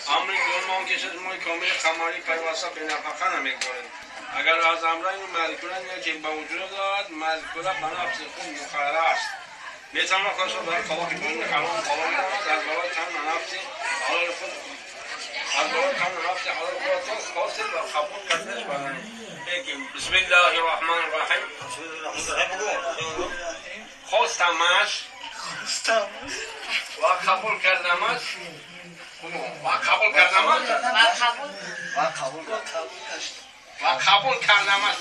امری دنبال کشید ما کامل خماری پیوسته به نفقه نمیکنیم. اگر از امر اینو مذکورن یا که با وجود دارد مذکوره بنفس خود مخیر است. میتونه خواهش برای خواهی کنید حرام خواهی نمید از برای تن نفسی حلال خود از برای تن نفسی حلال خود خواستید و قبول کردنش برای بسم الله الرحمن الرحیم خواستمش و قبول کردمش و قبول کردمش و قبول کردمش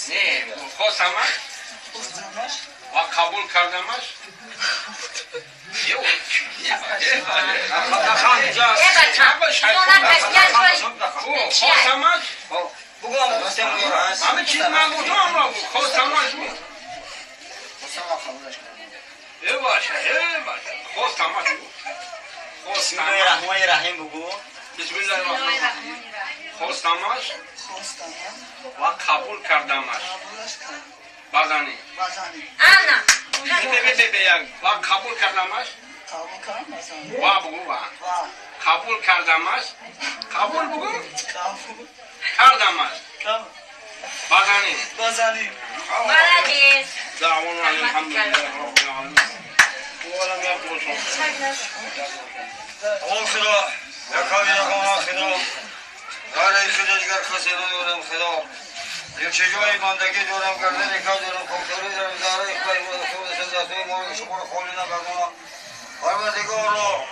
نه خواستمش و قبول کردمش خواستمش همه چیز من بودم را بود خواستمش بود باشه خواستمش بود بسم الله الرحمن الرحیم بگو. بسم الله الرحمن الرحیم خواستمش و قبول کردمش بزنی انا و قبول کردمش و بگو و قبول کردمش قبول بگو کردمش بزنی بلدیز دعوانا الحمدلله رب العالمین ولم يقل شيئا اون خدا یکایی رقم خدا داره خدا دیگر کسی ندارم خدا یک شجاعی بندگی دارم گردن که دارم خوبتری دارم داره اخباری خود سندسته ما شما خالی نبرما پروردگار را